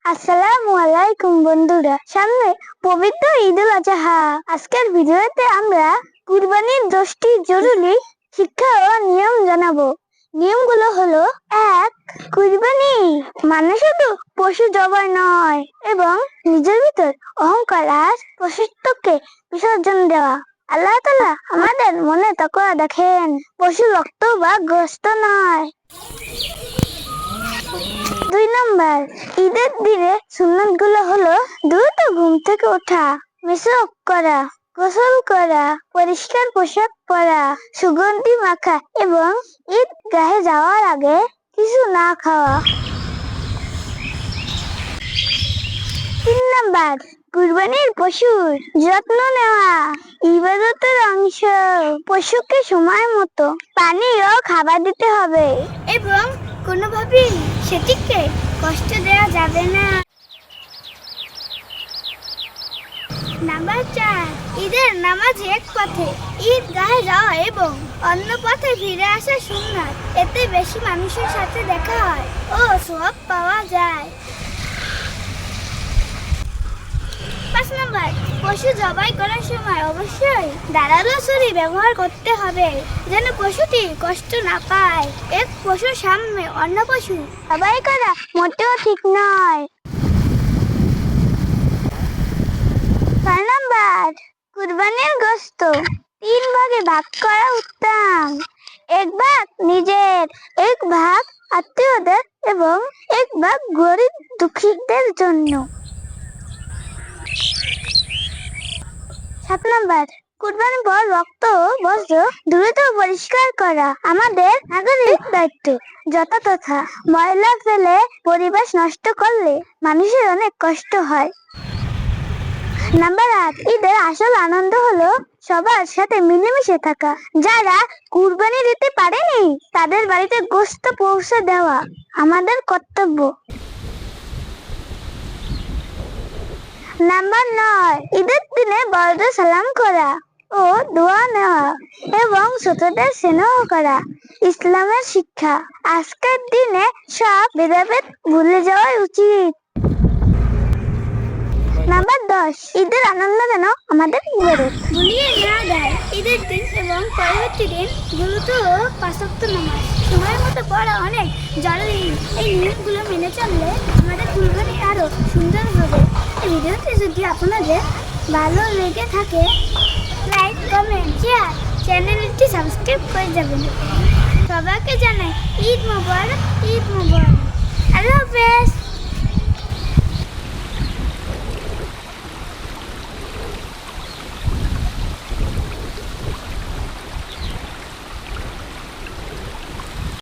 আসসালামু আলাইকুম বন্ধুরা, সামনে পবিত্র ঈদুল আজহা। আজকের ভিডিওতে আমরা কুরবানির 10টি জরুরি শিক্ষা ও নিয়ম জানাবো। নিয়মগুলো হলো: 1. কুরবানি মানে শুধু পশু জবাই নয়, এবং নিজের ভিতর অহংকার আর পশুত্বকে বিসর্জন দেওয়া। আল্লাহ তাআলা আমাদের মনে তাকওয়া দেখেন, পশু রক্ত বা গোশত নয়। 2 নাম্বার, ঈদের দিনে সুন্নাত গুলো হলো: দ্রুত ঘুম থেকে ওঠা, মিসওয়াক করা, গোসল করা, পরিষ্কার পোশাক পরা, সুগন্ধি মাখা এবং ঈদগাহে যাওয়ার আগে কিছু না খাওয়া। 3 নাম্বার, কুরবানির পশুর যত্ন নেওয়া ইবাদতের অংশ। পশুকে সময় মতো পানি ও খাবার দিতে হবে এবং কোনোভাবেই সেটিকে কষ্ট দেওয়া যাবে না। নাম্বার 4, ঈদের নামাজে এক পথে ঈদগাহে যাওয়া এবং অন্য পথে ফিরে আসা সুন্নাত। এতে বেশি মানুষের সাথে দেখা হয় ও সওয়াব পাওয়া যায়। 5 নাম্বার, পশু জবাই করার সময় অবশ্যই ধারালো ছুরি ব্যবহার করতে হবে, যেন পশুটি কষ্ট না পায়। এক পশুর সামনে অন্য পশু জবাই করা মোটেও ঠিক নয়। 6 নাম্বার, কুরবানির গোশত 3 ভাগে ভাগ করা উত্তম। 1 ভাগ নিজের, 1 ভাগ আত্মীয়দের এবং 1 ভাগ গরিব দুঃখীদের জন্য। 7 নাম্বার, কুরবানির পর রক্ত ও বর্জ্য দ্রুত পরিষ্কার করা আমাদের নাগরিক দায়িত্ব। যথাযথা ময়লা ফেলে পরিবেশ নষ্ট করলে মানুষের অনেক কষ্ট হয়। নাম্বার 8, ঈদের আসল আনন্দ হলো সবার সাথে মিলেমিশে থাকা। যারা কুরবানি দিতে পারেনি তাদের বাড়িতে গোশত পৌঁছে দেওয়া আমাদের কর্তব্য। নাম্বার 9, ঈদের দিনে বড়দের সালাম করা ও দোয়া নেওয়া এবং ছোটদের স্নেহ করা ইসলামের শিক্ষা। আজকের দিনে সব ভেদাভেদ ভুলে যাওয়া উচিত। নাম্বার 10, ঈদের আনন্দ যেন আমাদের ভুলিয়ে না দেয়। ঈদের দিন এবং পরবর্তী দিন দ্রুত ও 5 ওয়াক্ত নামাজ সময় মতো পড়া অনেক জরুরি। এই নিয়মগুলো মেনে চললে আমাদের কুরবানি আরো সুন্দর হবে। এই ভিডিওটি যদি আপনাদের ভালো লেগে থাকে, লাইক, কমেন্ট, শেয়ার, চ্যানেলটি সাবস্ক্রাইব করে যাবেন। সবাইকে জানাই ঈদ মোবারক, ঈদ মোবারক। আল্লাহ হাফেজ।